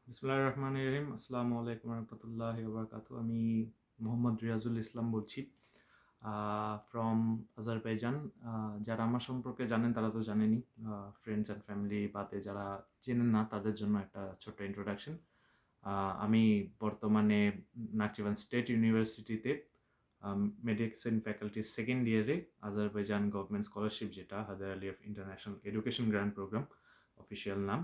বিসমিল্লাহির রহমানির রহিম। আসসালামু আলাইকুম রহমতুল্লাহি ওয়া আমি মোহাম্মদ রিয়াজুল ইসলাম বলছি ফ্রম আজারবাইজান। যারা আমার সম্পর্কে জানেন তারা তো জানেনই। ফ্রেন্ডস অ্যান্ড ফ্যামিলি বাদে যারা চেনেন না তাদের জন্য একটা ছোট্ট ইন্ট্রোডাকশন। আমি বর্তমানে নাকচিভান স্টেট ইউনিভার্সিটিতে মেডিসিন ফ্যাকাল্টির সেকেন্ড ইয়ারে আজারবাইজান গভর্নমেন্ট স্কলারশিপ, যেটা Heydar Aliyev international education grant programme official নাম,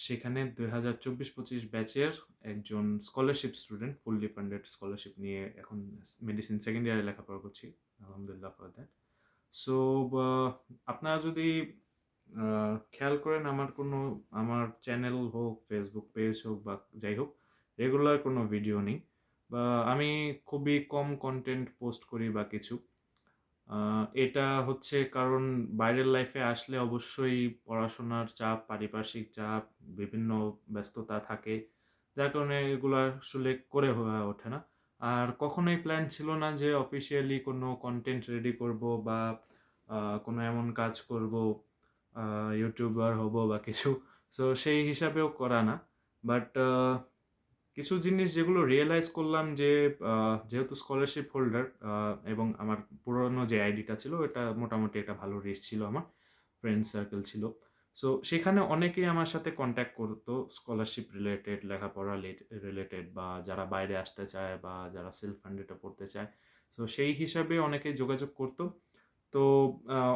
সেখানে 2024-25 ব্যাচের একজন scholarship student, fully funded scholarship নিয়ে এখন মেডিসিন সেকেন্ড ইয়ারে লেখাপড়া করছি। আলহামদুলিল্লাহ ফর দ্যাট। সো আপনারা যদি খেয়াল করেন, আমার চ্যানেল হোক, ফেসবুক পেজ হোক বা যাই হোক, রেগুলার কোনো ভিডিও নেই, বা আমি খুবই কম কন্টেন্ট পোস্ট করি বা কিছু। এটা হচ্ছে কারণ বাইরের লাইফে আসলে অবশ্যই পড়াশোনার চাপ, পারিপার্শ্বিক চাপ, বিভিন্ন ব্যস্ততা থাকে, যার কারণে এগুলো আসলে করে হয়ে ওঠে না। আর কখনোই প্ল্যান ছিল না যে অফিসিয়ালি কোনো কন্টেন্ট রেডি করব বা কোনো এমন কাজ করব, ইউটিউবার হব বা কিছু। সো সেই হিসাবেও করা না। বাট কিছু জিনিস যেগুলো রিয়েলাইজ করলাম যে যেহেতু স্কলারশিপ হোল্ডার, এবং আমার পুরনো যে আইডিটা ছিল এটা মোটামুটি একটা ভালো রিচ ছিল, আমার ফ্রেন্ড সার্কেল ছিল। সো সেখানে অনেকেই আমার সাথে কন্ট্যাক্ট করতো স্কলারশিপ রিলেটেড, লেখাপড়া রিলেটেড, বা যারা বাইরে আসতে চায় বা যারা সেলফ ফান্ডেডে পড়তে চায়। সো সেই হিসাবে অনেকেই যোগাযোগ করতো। তো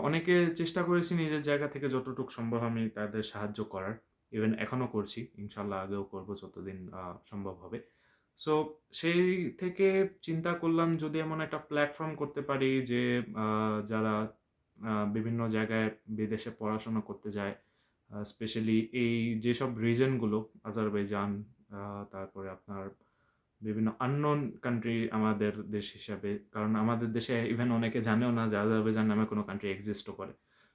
অনেকে চেষ্টা করেছি নিজের জায়গা থেকে যতটুকু সম্ভব আমি তাদের সাহায্য করার। ইভেন এখনও করছি, ইনশাল্লাহ আগেও করব যতদিন সম্ভব হবে। সো সেই থেকে চিন্তা করলাম যদি এমন একটা প্ল্যাটফর্ম করতে পারি যে যারা বিভিন্ন জায়গায় বিদেশে পড়াশোনা করতে যায়, স্পেশালি এই যেসব রিজনগুলো, আজারবাইজান, তারপরে আপনার বিভিন্ন আননোন কান্ট্রি আমাদের দেশ হিসাবে, কারণ আমাদের দেশে ইভেন অনেকে জানেও না যে আজারবাইজান নামে কোনো কান্ট্রি এক্সিস্টও করে।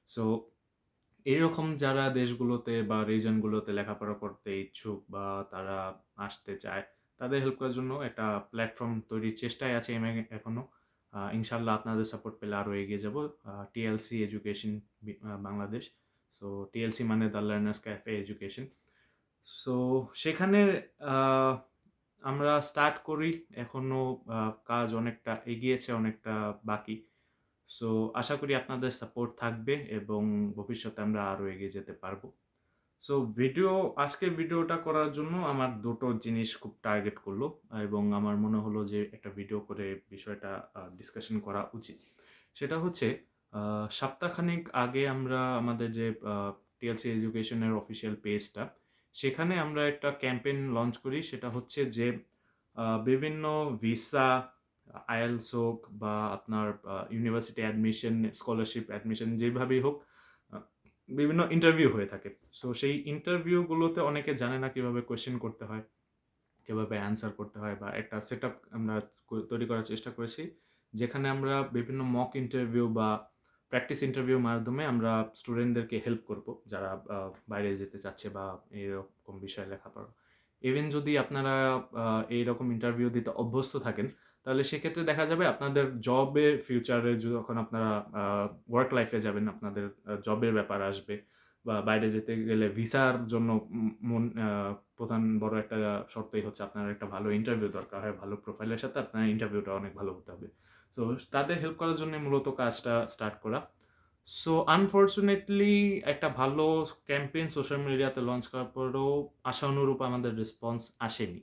সো এইরকম যারা দেশগুলোতে বা রিজনগুলোতে লেখাপড়া করতে ইচ্ছুক বা তারা আসতে চায়, তাদের হেল্প করার জন্য একটা প্ল্যাটফর্ম তৈরির চেষ্টায় আছে আমি এখনও। ইনশাল্লাহ আপনাদের সাপোর্ট পেলে আরও এগিয়ে যাব। TLC education Bangladesh. So TLC মানে the learners cafe education. So সেখানে আহ, আমরা স্টার্ট করি, এখনও কাজ অনেকটা এগিয়েছে, অনেকটা বাকি। সো আশা করি আপনাদের সাপোর্ট থাকবে এবং ভবিষ্যতে আমরা আরও এগিয়ে যেতে পারবো। সো আজকের ভিডিওটা করার জন্য আমার দুটো জিনিস খুব টার্গেট করলো, এবং আমার মনে হলো যে একটা ভিডিও করে বিষয়টা ডিসকাশন করা উচিত। সেটা হচ্ছে সপ্তাহখানেক আগে আমরা আমাদের যে টিএলসি এডুকেশনের অফিসিয়াল পেজটা, সেখানে আমরা একটা ক্যাম্পেইন লঞ্চ করি। সেটা হচ্ছে যে বিভিন্ন ভিসা, আইএলস হোক বা আপনার ইউনিভার্সিটি অ্যাডমিশন, স্কলারশিপ অ্যাডমিশন, যেভাবেই হোক, বিভিন্ন ইন্টারভিউ হয়ে থাকে। সো সেই ইন্টারভিউগুলোতে অনেকে জানে না কিভাবে কোয়েশ্চেন করতে হয়, কিভাবে অ্যান্সার করতে হয়, বা একটা সেট আপ আমরা তৈরি করার চেষ্টা করেছি, যেখানে আমরা বিভিন্ন মক ইন্টারভিউ বা প্র্যাকটিস ইন্টারভিউর মাধ্যমে আমরা স্টুডেন্টদেরকে হেল্প করব, যারা বাইরে যেতে চাচ্ছে বা এরকম বিষয়ে লেখাপড়া। ইভেন যদি আপনারা এইরকম ইন্টারভিউ দিতে অভ্যস্ত থাকেন, তাহলে সেক্ষেত্রে দেখা যাবে আপনাদের জবে ফিউচারে যখন আপনারা ওয়ার্ক লাইফে যাবেন, আপনাদের জবের ব্যাপার আসবে, বা বাইরে যেতে গেলে ভিসার জন্য প্রধান বড় একটা শর্তই হচ্ছে আপনার একটা ভালো ইন্টারভিউ দরকার হয়। ভালো প্রোফাইলের সাথে আপনার ইন্টারভিউটা অনেক ভালো হতে হবে। সো তাদের হেল্প করার জন্য মূলত কাজটা স্টার্ট করা। সো আনফর্চুনেটলি একটা ভালো ক্যাম্পেইন সোশ্যাল মিডিয়াতে লঞ্চ করার পরেও আশানুরূপ আমাদের রেসপন্স আসেনি।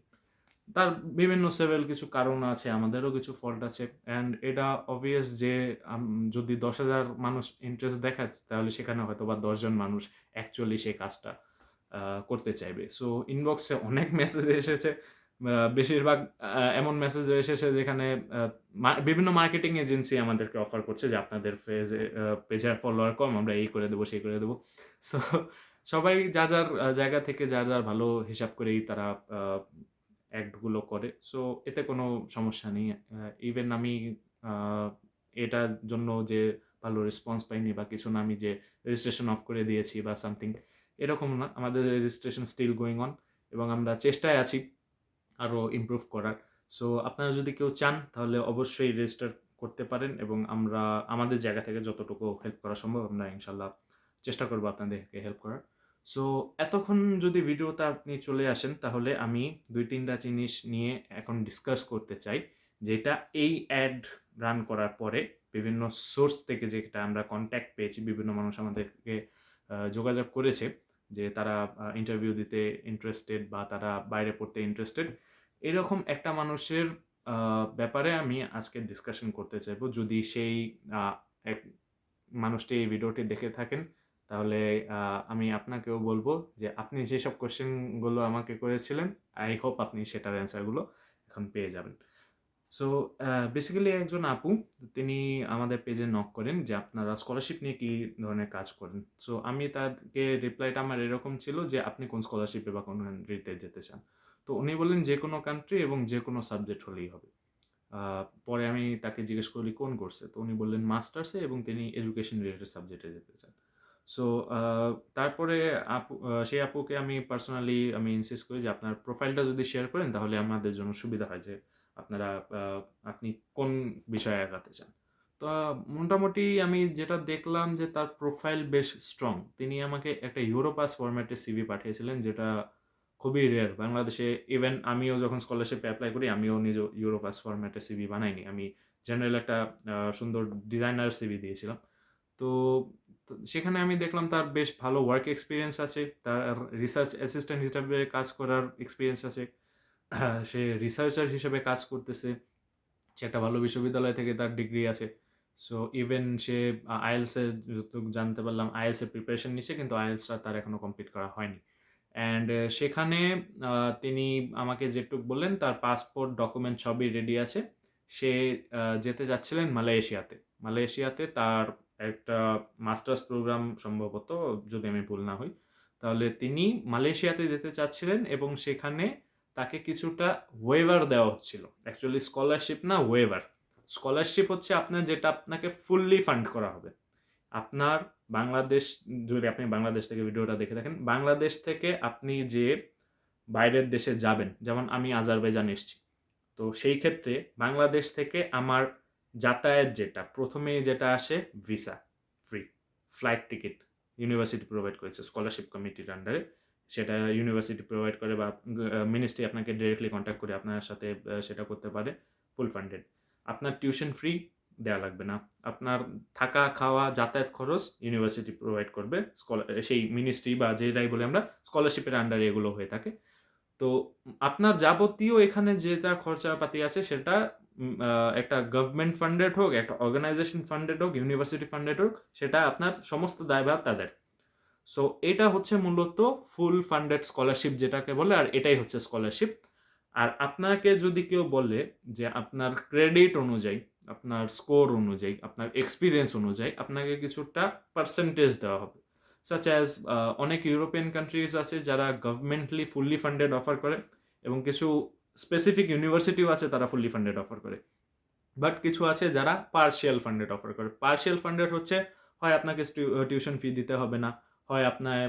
তার বিভিন্ন সেভেল কিছু কারণ আছে, আমাদেরও কিছু ফল্ট আছে। অ্যান্ড এটা অবভিয়াস যে যদি 10,000 মানুষ ইন্টারেস্ট দেখায়, তাহলে সেখানে হয়তো বা 10 জন মানুষ অ্যাকচুয়ালি সেই কাজটা করতে চাইবে। সো ইনবক্সে অনেক মেসেজ এসেছে, বেশিরভাগ এমন মেসেজ এসেছে যেখানে বিভিন্ন মার্কেটিং এজেন্সি আমাদেরকে অফার করছে যে আপনাদের পেজের ফলোয়ার কম, আমরা এই করে দেবো, সেই করে দেবো। সো সবাই যার যার জায়গা থেকে যার যার ভালো হিসাব করেই তারা অ্যাক্টগুলো করে। সো এতে কোনো সমস্যা নেই। ইভেন আমি এটার জন্য যে ভালো রেসপন্স পাইনি বা কিছু না, আমি যে রেজিস্ট্রেশন অফ করে দিয়েছি বা সামথিং, এরকম না। আমাদের রেজিস্ট্রেশন স্টিল গোয়িং অন, এবং আমরা চেষ্টায় আছি আরও ইমপ্রুভ করার। সো আপনারা যদি কেউ চান তাহলে অবশ্যই রেজিস্টার করতে পারেন, এবং আমরা আমাদের জায়গা থেকে যতটুকু হেল্প করা সম্ভব আমরা ইনশাল্লাহ চেষ্টা করবো আপনাদেরকে হেল্প করার। সো এতক্ষণ যদি ভিডিওতে আপনি চলে আসেন তাহলে আমি ২-৩টা জিনিস নিয়ে এখন ডিসকাস করতে চাই। যেটা এই অ্যাড রান করার পরে বিভিন্ন সোর্স থেকে যেটা আমরা কনট্যাক্ট পেয়েছি, বিভিন্ন মানুষ আমাদেরকে যোগাযোগ করেছে যে তারা ইন্টারভিউ দিতে ইন্টারেস্টেড বা তারা বাইরে পড়তে ইন্টারেস্টেড। এরকম একটা মানুষের ব্যাপারে আমি আজকে ডিসকাশন করতে চাইবো। যদি সেই আ এক মানুষটি এই ভিডিওটি দেখে থাকেন তাহলে আমি আপনাকেও বলব যে আপনি যেসব কোয়েশ্চেনগুলো আমাকে করেছিলেন, আই হোপ আপনি সেটার অ্যান্সারগুলো এখন পেয়ে যাবেন। সো বেসিক্যালি একজন আপু তিনি আমাদের পেজে নক করেন যে আপনারা স্কলারশিপ নিয়ে কী ধরনের কাজ করেন। সো আমি তাকে রিপ্লাইটা আমার এরকম ছিল যে আপনি কোন স্কলারশিপে বা কোন কান্ট্রিতে যেতে চান। তো উনি বললেন যে কোনো কান্ট্রি এবং যে কোনো সাবজেক্ট হলেই হবে। আ পরে আমি তাকে জিজ্ঞেস করলি কোন কোর্সে? তো উনি বললেন মাস্টার্সে এবং তিনি এডুকেশন রিলেটেড সাবজেক্টে যেতে চান। সো আ তারপরে সেই আপুকে আমি পার্সোনালি ইনসিস্ট করি যে আপনার প্রোফাইলটা যদি শেয়ার করেন তাহলে আমাদের জন্য সুবিধা হয় যে আপনারা আ আপনি কোন বিষয়ে আগাতে চান। তো মোটামুটি আমি যেটা দেখলাম যে তার প্রোফাইল বেশ স্ট্রং। তিনি আমাকে একটা ইউরোপাস ফরম্যাটে সিভি পাঠিয়েছিলেন যেটা খুবই রেয়ার। বাংলাদেশে ইভেন আমিও যখন স্কলারশিপে এপ্লাই করি আমিও নিজেও ইউরোপাস ফরম্যাটে সিভি বানাইনি। আমি জেনারেল একটা সুন্দর ডিজাইনার সিভি দিয়েছিলাম। তো সেখানে আমি দেখলাম তার বেশ ভালো ওয়ার্ক এক্সপেরিয়েন্স আছে। তার রিসার্চ অ্যাসিস্ট্যান্ট হিসাবে কাজ করার এক্সপেরিয়েন্স আছে। সে রিসার্চার হিসেবে কাজ করতেছে। সে একটা ভালো বিশ্ববিদ্যালয় থেকে তার ডিগ্রি আছে। সো ইভেন সে IELTS এর যতটুকু জানতে পারলাম IELTS এর প্রিপারেশন নিচ্ছে কিন্তু IELTS টা তার এখনো কমপ্লিট করা হয়নি। অ্যান্ড সেখানে আ তিনি আমাকে যেটুক বললেন তার পাসপোর্ট, ডকুমেন্ট সবই রেডি আছে। সে যেতে চাচ্ছিলেন মালয়েশিয়াতে। মালয়েশিয়াতে তার একটা মাস্টার্স প্রোগ্রাম সম্ভবত যদি আমি ভুল না হই। তাহলে তিনি মালয়েশিয়াতে যেতে চাচ্ছিলেন এবং সেখানে তাকে কিছুটা ওয়েভার দেওয়া হচ্ছিল। অ্যাকচুয়ালি স্কলারশিপ না ওয়েভার। স্কলারশিপ হচ্ছে আপনার যেটা আপনাকে ফুললি ফান্ড করা হবে। আপনার বাংলাদেশ যদি আপনি বাংলাদেশ থেকে ভিডিওটা দেখে থাকেন, বাংলাদেশ থেকে আপনি যে বাইরের দেশে যাবেন, যেমন আমি আজারবাইজান এসছি। তো সেই ক্ষেত্রে বাংলাদেশ থেকে আমার যাতায়াত যেটা, ১ম এই যেটা আসে visa free, flight ticket university provide করেছে স্কলারশিপ কমিটির আন্ডারে। সেটা ইউনিভার্সিটি প্রোভাইড করে বা মিনিস্ট্রি আপনাকে ডিরেক্টলি কনট্যাক্ট করে আপনার সাথে সেটা করতে পারে, ফুল ফান্ডেড। আপনার টিউশন ফ্রি দেয়া লাগবে না। আপনার থাকা, খাওয়া, যাতায়াত খরচ ইউনিভার্সিটি প্রোভাইড করবে। সেই মিনিস্ট্রি বা যেটাই বলি আমরা স্কলারশিপের আন্ডারে এগুলো হয়ে থাকে। তো আপনার যাবতীয় এখানে যেটা খরচাপাতি আছে সেটা উম আ একটা গভর্নমেন্ট ফান্ডেড হোক, একটা অর্গানাইজেশন ফান্ডেড হোক, ইউনিভার্সিটি ফান্ডেড হোক, সেটা আপনার সমস্ত দায়ভার তাদের। সো এটা হচ্ছে মূলত ফুল ফান্ডেড স্কলারশিপ যেটাকে বলে আর এটাই হচ্ছে স্কলারশিপ। আর আপনাকে যদি কেউ বলে যে আপনার ক্রেডিট অনুযায়ী, আপনার স্কোর অনুযায়ী, আপনার এক্সপেরিয়েন্স অনুযায়ী আপনাকে কিছুটা পার্সেন্টেজ দেওয়া হবে। সাচ অ্যাজ অনেক ইউরোপিয়ান কান্ট্রিজ আছে যারা গভর্নমেন্টলি ফুললি ফান্ডেড অফার করে এবং কিছু স্পেসিফিক ইউনিভার্সিটিও আছে তারা ফুললি ফান্ডেড অফার করে। বাট কিছু আছে যারা পার্শিয়াল ফান্ডেড অফার করে। পার্শিয়াল ফান্ডেড হচ্ছে হয় আপনাকে টিউশন ফি দিতে হবে না, হয় আপনার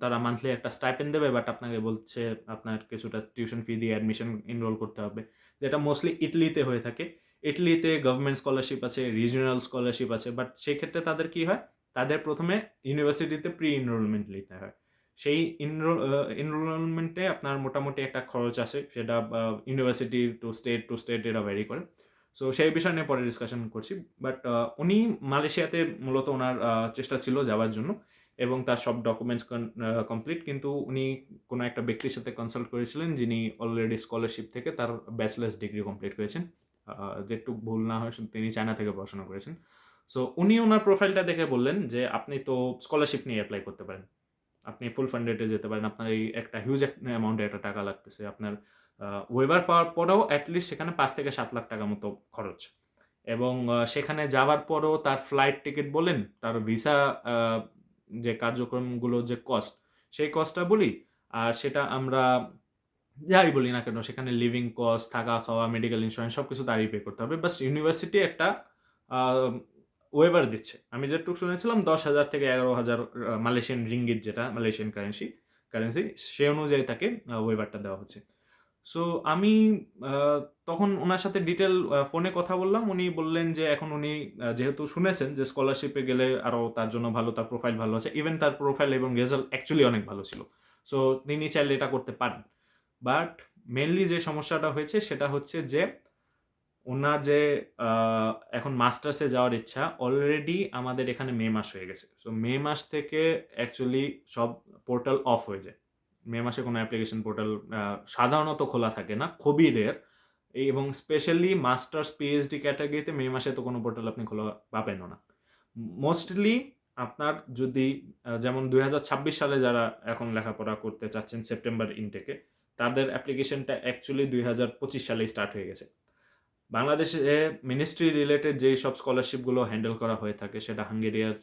তারা মান্থলি একটা স্টাইপেন্ড দেবে বাট আপনাকে বলছে আপনার কিছুটা টিউশন ফি দিয়ে অ্যাডমিশন এনরোল করতে হবে। যেটা মোস্টলি ইটালিতে হয়ে থাকে। ইটালিতে গভর্নমেন্ট স্কলারশিপ আছে, রিজিওনাল স্কলারশিপ আছে। বাট সেই ক্ষেত্রে তাদের কি হয়? তাদের ১ম এ ইউনিভার্সিটিতে প্রি এনরোলমেন্ট নিতে হয়। সেই এনরোলমেন্টে আপনার মোটামুটি একটা খরচ আছে। সেটা ইউনিভার্সিটি টু স্টেট এটা ভ্যারি করে। সো সেই বিষয় নিয়ে পরে ডিসকাশন করছি। বাট উনি মালয়েশিয়াতে মূলত উনার চেষ্টা ছিল যাওয়ার জন্য এবং তার সব ডকুমেন্টস কমপ্লিট। কিন্তু উনি কোনো একটা ব্যক্তির সাথে কনসাল্ট করেছিলেন যিনি অলরেডি স্কলারশিপ থেকে তার ব্যাচেলার্স ডিগ্রি কমপ্লিট করেছেন। যেটুক ভুল না হয় তিনি চায়না থেকে পড়াশোনা করেছেন। সো উনি উনার প্রোফাইলটা দেখে বললেন যে, "আপনি তো স্কলারশিপ নিয়ে এপ্লাই করতে পারেন। আপনি ফুল ফান্ডেড এ যেতে পারেন। আপনার এই একটা হিউজ অ্যামাউন্টের একটা টাকা লাগতেছে। আপনার ওয়েভার পাওয়ার পরেও এটলিস্ট সেখানে ৫ থেকে ৭ লাখ টাকা মতো খরচ। এবং সেখানে যাওয়ার পরও তার ফ্লাইট টিকেট বলেন, তার ভিসা আ যে কার্যক্রমগুলো যে কস্ট, সেই কস্টটা বলি। আর সেটা আমরা যাই বলি না কেন সেখানে লিভিং কস্ট, থাকা, খাওয়া, মেডিকেল ইন্সুরেন্স সবকিছু তারই পে করতে হবে। বাস ইউনিভার্সিটি একটা আ ওয়েভার দিচ্ছে। আমি যেটুকু শুনেছিলাম ১০,০০০ থেকে ১১,০০০ মালয়েশিয়ান রিঙ্গিত যেটা মালয়েশিয়ান কারেন্সি, সে অনুযায়ী তাকে ওয়েভারটা দেওয়া হচ্ছে। সো আমি তখন ওনার সাথে ডিটেল ফোনে কথা বললাম। উনি বললেন যে এখন উনি যেহেতু শুনেছেন যে স্কলারশিপে গেলে আরো তার জন্য ভালো, তার প্রোফাইল ভালো আছে। ইভেন তার প্রোফাইল এবং রেজাল্ট অ্যাকচুয়ালি অনেক ভালো ছিল। সো তিনি চাইলে এটা করতে পারেন। বাট মেইনলি যে সমস্যাটা হয়েছে সেটা হচ্ছে যে উনার যে আ এখন মাস্টার্সে যাওয়ার ইচ্ছা অলরেডি আমাদের এখানে মে মাস হয়ে গেছে। সো মে মাস থেকে অ্যাকচুয়ালি সব পোর্টাল অফ হয়ে যায়। মে মাসে কোনো অ্যাপ্লিকেশন পোর্টাল আ সাধারণত খোলা থাকে না। খুবই রেয়ার। এবং স্পেশালি মাস্টার্স, পিএইচডি ক্যাটেগরিতে মে মাসে তো কোনো পোর্টাল আপনি খোলা পাবেনও না। মোস্টলি আপনার যদি যেমন ২০২৬ সালে যারা এখন লেখাপড়া করতে চাচ্ছেন সেপ্টেম্বর ইনটেকে, তাদের অ্যাপ্লিকেশনটা অ্যাকচুয়ালি ২০২৫ সালেই স্টার্ট হয়ে গেছে। বাংলাদেশে মিনিস্ট্রি রিলেটেড যেই সব স্কলারশিপগুলো হ্যান্ডেল করা হয়ে থাকে সেটা হাঙ্গেরিয়ার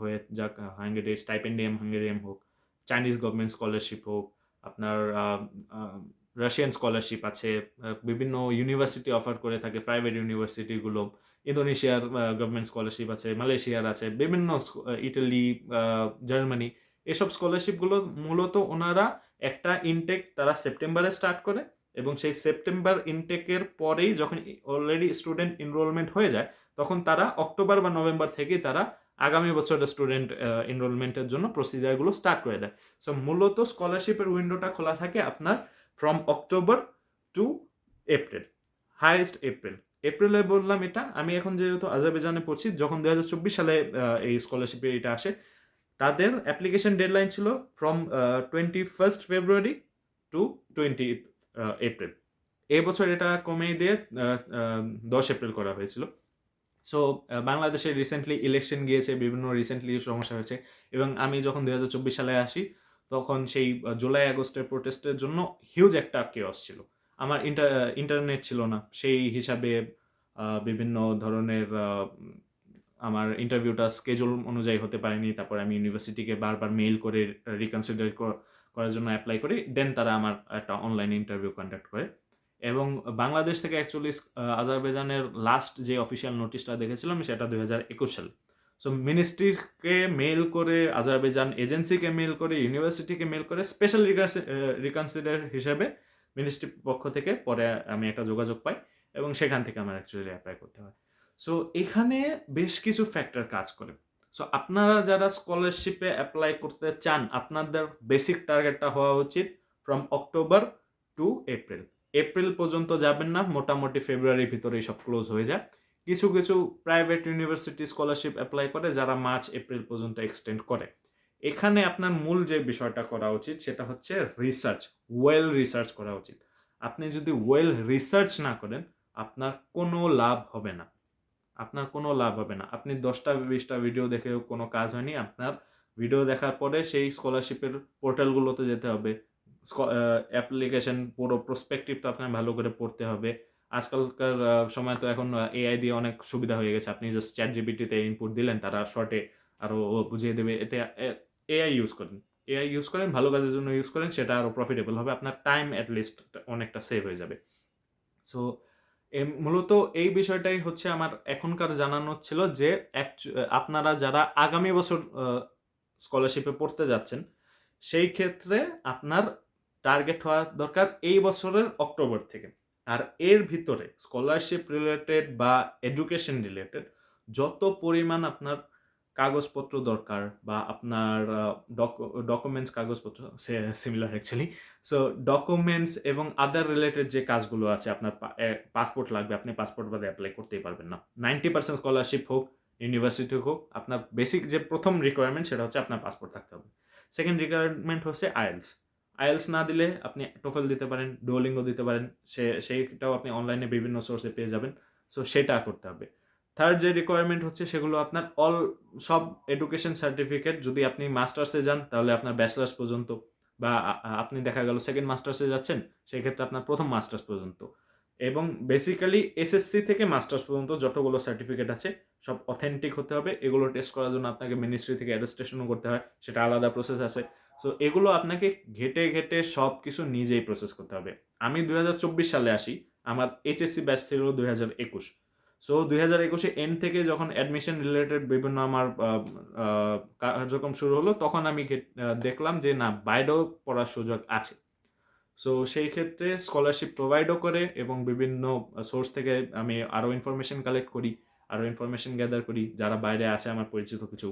হয়ে যাক, হাঙ্গেরির স্টাইপেন্ডিয়াম হাঙ্গেরিয়াম হোক, চাইনিজ গভর্নমেন্ট স্কলারশিপ হোক, আপনার রাশিয়ান স্কলারশিপ আছে, বিভিন্ন ইউনিভার্সিটি অফার করে থাকে প্রাইভেট ইউনিভার্সিটিগুলো, ইন্দোনেশিয়ার গভর্নমেন্ট স্কলারশিপ আছে, মালয়েশিয়ার আছে, বিভিন্ন ইটালি, জার্মানি, এসব স্কলারশিপগুলো মূলত ওনারা একটা ইনটেক তারা সেপ্টেম্বরে স্টার্ট করে এবং সেই সেপ্টেম্বর ইনটেকের পরেই যখন অলরেডি স্টুডেন্ট এনরোলমেন্ট হয়ে যায় তখন তারা অক্টোবর বা নভেম্বর থেকেই তারা আগামী বছরের স্টুডেন্ট এনরোলমেন্টের জন্য প্রসিজারগুলো স্টার্ট করে দেয়। সো মূলত স্কলারশিপের উইন্ডোটা খোলা থাকে আপনার from October to April, highest April. এপ্রিলে বললাম এটা, আমি এখন যেহেতু আজারবাইজানে পড়ছি, যখন ২০২৪ সালে এই স্কলারশিপে এটা আসে, তাদের অ্যাপ্লিকেশন ডেডলাইন ছিল from 21st February to 20 April. এবছর এটা কমিয়ে দিয়ে 10 এপ্রিল করা হয়েছিল। সো বাংলাদেশে রিসেন্টলি ইলেকশন গিয়েছে, বিভিন্ন রিসেন্টলি সমস্যা হয়েছে এবং আমি যখন ২০২৪ সালে আসি তখন সেই জুলাই আগস্টের প্রোটেস্টের জন্য হিউজ একটা কেওস ছিল। আমার ইন্টারনেট ছিল না। সেই হিসাবে বিভিন্ন ধরনের আমার ইন্টারভিউটা স্কেজুল অনুযায়ী হতে পারেনি। তারপরে আমি ইউনিভার্সিটিকে বারবার মেইল করে রিকনসিডার করার জন্য এপ্লাই করি। দেন তারা আমার একটা অনলাইন ইন্টারভিউ কন্ডাক্ট করে এবং বাংলাদেশ থেকে অ্যাকচুয়ালি আজারবাইজানের লাস্ট যে অফিসিয়াল নোটিশটা দেখেছিলাম সেটা ২০২১ সালে। সো মিনিস্ট্রিকে মেইল করে, আজারবাইজান এজেন্সিকে মেইল করে, ইউনিভার্সিটিকে মেইল করে স্পেশাল রিকনসিডার হিসেবে মিনিস্ট্রির পক্ষ থেকে পরে আমি একটা যোগাযোগ পাই এবং সেখান থেকে আমার অ্যাকচুয়ালি অ্যাপ্লাই করতে হয়। সো এখানে বেশ কিছু ফ্যাক্টর কাজ করে। সো আপনারা যারা স্কলারশিপে অ্যাপ্লাই করতে চান, আপনাদের বেসিক টার্গেটটা হওয়া উচিত from October to April. April পর্যন্ত যাবেন না, মোটামুটি ফেব্রুয়ারির ভিতরেই সব ক্লোজ হয়ে যায়। কিছু কিছু প্রাইভেট ইউনিভার্সিটি স্কলারশিপ অ্যাপ্লাই করে যারা মার্চ এপ্রিল পর্যন্ত এক্সটেন্ড করে। এখানে আপনার মূল যে বিষয়টা করা উচিত সেটা হচ্ছে রিসার্চ, ওয়েল রিসার্চ করা উচিত। আপনি যদি ওয়েল রিসার্চ না করেন আপনার কোনো লাভ হবে না। আপনার কোনো লাভ হবে না। আপনি ১০টা ২০টা ভিডিও দেখেও কোনো কাজ হয়নি। আপনার ভিডিও দেখার পরে সেই স্কলারশিপের পোর্টালগুলোতে যেতে হবে। অ্যাপ্লিকেশন পুরো প্রসপেক্টিভটা আপনার ভালো করে পড়তে হবে। আজকালকার সময় তো এখন এআই দিয়ে অনেক সুবিধা হয়ে গেছে। আপনি জাস্ট ChatGPT তে ইনপুট দিলেন, তারা শর্টে আরো বুঝিয়ে দেবে। এতে এআই ইউজ করেন। এআই ইউজ করেন, ভালো কাজের জন্য ইউজ করেন, সেটা আরো প্রফিটেবল হবে। আপনার টাইম এট লিস্ট অনেকটা সেভ হয়ে যাবে। সো মূলত এই বিষয়টাই হচ্ছে আমার এখনকার জানানোর ছিল যে আপনারা যারা আগামী বছর স্কলারশিপে পড়তে যাচ্ছেন, সেই ক্ষেত্রে আপনার টার্গেট হওয়া দরকার এই বছরের অক্টোবর থেকে। আর এর ভিতরে স্কলারশিপ রিলেটেড বা এডুকেশন রিলেটেড যত পরিমাণ আপনার কাগজপত্র দরকার বা আপনার ডকুমেন্টস, কাগজপত্র সিমিলার অ্যাকচুয়ালি। সো ডকুমেন্টস এবং আদার রিলেটেড যে কাজগুলো আছে, আপনার পাসপোর্ট লাগবে, আপনি পাসপোর্ট বাদে অ্যাপ্লাই করতেই পারবেন না। 90% স্কলারশিপ হোক, ইউনিভার্সিটি হোক, আপনার বেসিক যে প্রথম রিকোয়ারমেন্ট সেটা হচ্ছে আপনার পাসপোর্ট থাকতে হবে। সেকেন্ড রিকোয়ারমেন্ট হচ্ছে আইএলস। আইএলস না দিলে আপনি টোফেল দিতে পারেন, ডুওলিঙ্গো দিতে পারেন, সেইটাও আপনি অনলাইনে বিভিন্ন সোর্সে পেয়ে যাবেন। সো সেটা করতে হবে। থার্ড যে রিকোয়ারমেন্ট হচ্ছে সেগুলো আপনার সব এডুকেশন সার্টিফিকেট। যদি আপনি মাস্টার্সে যান তাহলে আপনার ব্যাচেলার্স পর্যন্ত, বা আপনি দেখা গেল সেকেন্ড মাস্টার্সে যাচ্ছেন, সেক্ষেত্রে আপনার প্রথম মাস্টার্স পর্যন্ত, এবং বেসিক্যালি এসএসসি থেকে মাস্টার্স পর্যন্ত যতগুলো সার্টিফিকেট আছে সব অথেন্টিক হতে হবে। এগুলো টেস্ট করার জন্য আপনাকে মিনিস্ট্রি থেকে অ্যাটেস্টেশনও করতে হয়, সেটা আলাদা প্রসেস আছে। সো এগুলো আপনাকে ঘেটে ঘেটে সব কিছু নিজেই প্রসেস করতে হবে। আমি ২০২৪ সালে আসি, আমার এইচএসসি ব্যাচ ছিল ২০২১। সো ২০২১-এ এন্ড থেকে যখন অ্যাডমিশন রিলেটেড বিভিন্ন আমার কার্যক্রম শুরু হলো, তখন আমি দেখলাম যে না, বাইরেও পড়ার সুযোগ আছে। সো সেই ক্ষেত্রে স্কলারশিপ প্রোভাইডও করে এবং বিভিন্ন সোর্স থেকে আমি আরও ইনফরমেশন কালেক্ট করি, আরও ইনফরমেশন গ্যাদার করি। যারা বাইরে আছে আমার পরিচিত কিছু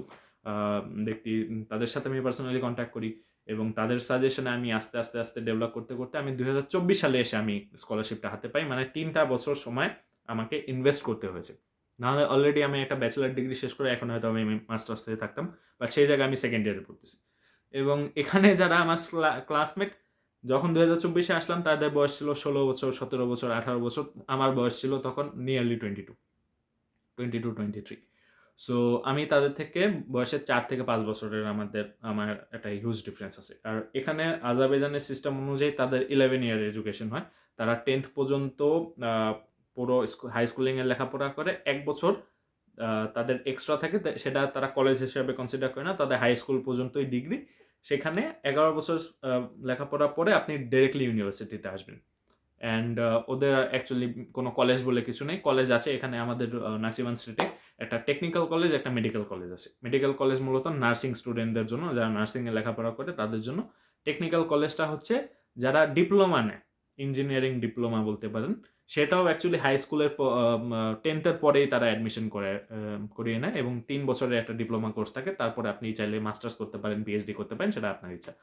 ব্যক্তি, তাদের সাথে আমি পার্সোনালি কন্ট্যাক্ট করি এবং তাদের সাজেশনে আমি আস্তে আস্তে আস্তে ডেভেলপ করতে করতে আমি 2024 সালে এসে আমি স্কলারশিপটা হাতে পাই। মানে 3টা বছর সময় আমাকে ইনভেস্ট করতে হয়েছে। নাহলে অলরেডি আমি একটা ব্যাচেলার ডিগ্রি শেষ করে এখন হয়তো আমি মাস্টার্সে থাকতাম, বাট সেই জায়গায় আমি সেকেন্ড ইয়ারে পড়তেছি। এবং এখানে যারা আমার ক্লাসমেট, যখন 2024-এ আসলাম তাদের বয়স ছিল 16 বছর, 17 বছর, 18 বছর। আমার বয়স ছিল তখন নিয়ারলি 22, 23। সো আমি তাদের থেকে বয়সে 4 থেকে 5 বছরের আমার একটা হিউজ ডিফারেন্স আছে। আর এখানে আজারবাইজানের সিস্টেম অনুযায়ী তাদের 11 ইয়ার এডুকেশন হয়। তারা 10th পর্যন্ত পুরো হাই স্কুলিংয়ের লেখাপড়া করে। 1 বছর তাদের এক্সট্রা থাকে, সেটা তারা কলেজ হিসেবে কনসিডার করে না। তাদের হাই স্কুল পর্যন্তই ডিগ্রি। সেখানে 11 বছর লেখাপড়া পরে আপনি ডিরেক্টলি ইউনিভার্সিটিতে আসবেন। অ্যান্ড ওদের অ্যাকচুয়ালি কোনো কলেজ বলে কিছু নেই। কলেজ আছে এখানে আমাদের নার্সিবান স্ট্রিটে একটা টেকনিক্যাল কলেজ, একটা মেডিকেল কলেজ আছে। মেডিকেল কলেজ মূলত নার্সিং স্টুডেন্টদের জন্য, যারা নার্সিংয়ে লেখাপড়া করে তাদের জন্য। টেকনিক্যাল কলেজটা হচ্ছে যারা ডিপ্লোমা নেয়, ইঞ্জিনিয়ারিং ডিপ্লোমা বলতে পারেন। সেটাও অ্যাকচুয়ালি হাই স্কুলের 10th-এর পরেই তারা অ্যাডমিশন করিয়ে নেয় এবং 3 বছরের একটা ডিপ্লোমা কোর্স থাকে। তারপরে আপনি চাইলে মাস্টার্স করতে পারেন, পিএইচডি করতে পারেন, সেটা আপনার ইচ্ছা।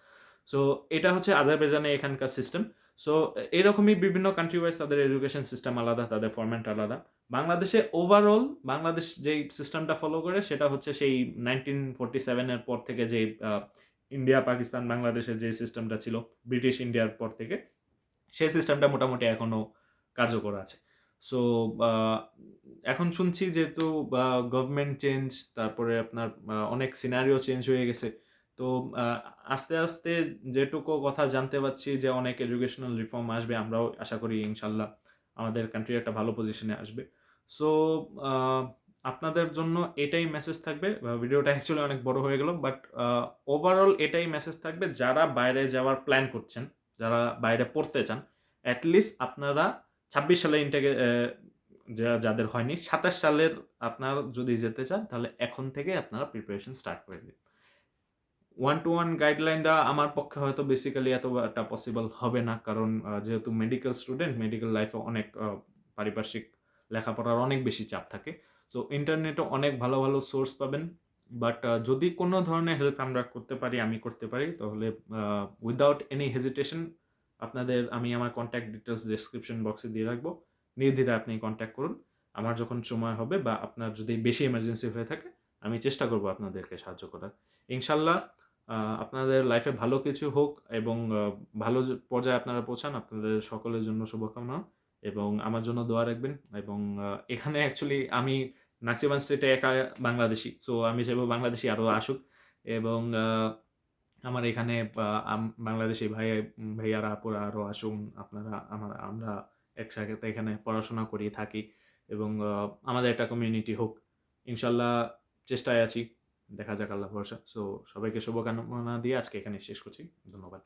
সো এটা হচ্ছে আজারবাইজানে এখানকার সিস্টেম। সো এরকমই বিভিন্ন কান্ট্রি ওয়াইজ তাদের এডুকেশন সিস্টেম আলাদা, তাদের ফরম্যাট আলাদা। বাংলাদেশে ওভারঅল বাংলাদেশ যেই সিস্টেমটা ফলো করে সেটা হচ্ছে সেই 1947-এর পর থেকে যে ইন্ডিয়া, পাকিস্তান, বাংলাদেশের যে সিস্টেমটা ছিল ব্রিটিশ ইন্ডিয়ার পর থেকে, সেই সিস্টেমটা মোটামুটি এখনও কার্যকর আছে। সো এখন শুনছি যেহেতু গভর্নমেন্ট চেঞ্জ, তারপরে আপনার অনেক সিনারিও চেঞ্জ হয়ে গেছে। তো আস্তে আস্তে যেটুকু কথা জানতে পারছি যে অনেক এডুকেশনাল রিফর্ম আসবে, আমরাও আশা করি ইনশাল্লাহ আমাদের কান্ট্রি একটা ভালো পজিশনে আসবে। সো আপনাদের জন্য এটাই মেসেজ থাকবে। ভিডিওটা অ্যাকচুয়ালি অনেক বড় হয়ে গেল, বাট ওভারঅল এটাই মেসেজ থাকবে, যারা বাইরে যাওয়ার প্ল্যান করছেন, যারা বাইরে পড়তে চান, অ্যাটলিস্ট আপনারা 26 সালে ইনটেকে যাদের হয়নি, 27 সালের আপনার যদি যেতে চান তাহলে এখন থেকে আপনারা প্রিপারেশন স্টার্ট করে দিন। 1-to-1 গাইডলাইন দেওয়া আমার পক্ষে হয়তো বেসিক্যালি এতটা পসিবল হবে না, কারণ যেহেতু মেডিকেল স্টুডেন্ট, মেডিকেল লাইফে অনেক পারিপার্শ্বিক লেখাপড়ার অনেক বেশি চাপ থাকে। সো ইন্টারনেটে অনেক ভালো ভালো সোর্স পাবেন, বাট যদি কোনো ধরনের হেল্প আমরা করতে পারি, আমি করতে পারি, তাহলে উইদাউট এনি হেজিটেশন আমি আমার কন্ট্যাক্ট ডিটেলস ডেসক্রিপশন বক্সে দিয়ে রাখবো। নির্দ্বিধায় আপনি কন্ট্যাক্ট করুন। আমার যখন সময় হবে বা আপনার যদি বেশি এমার্জেন্সি হয়ে থাকে, আমি চেষ্টা করব আপনাদেরকে সাহায্য করার। ইনশাল্লাহ আপনাদের লাইফে ভালো কিছু হোক এবং ভালো পর্যায়ে আপনারা পৌঁছান। আপনাদের সকলের জন্য শুভকামনা এবং আমার জন্য দোয়া রাখবেন। এবং এখানে অ্যাকচুয়ালি আমি নাকচিবান স্টেটে একা বাংলাদেশি। সো আমি চাইবো বাংলাদেশি আরও আসুক এবং আমার এখানে বাংলাদেশি ভাইয়ারা, আপুরা আরও আসুন। আমরা একসাথে এখানে পড়াশোনা করি, থাকি এবং আমাদের একটা কমিউনিটি হোক। ইনশাল্লাহ চেষ্টায় আছি। দেখা যাক, আল্লাহ ভরসা। সো সবাইকে শুভকামনা দিয়ে আজকে এখানে শেষ করছি। ধন্যবাদ।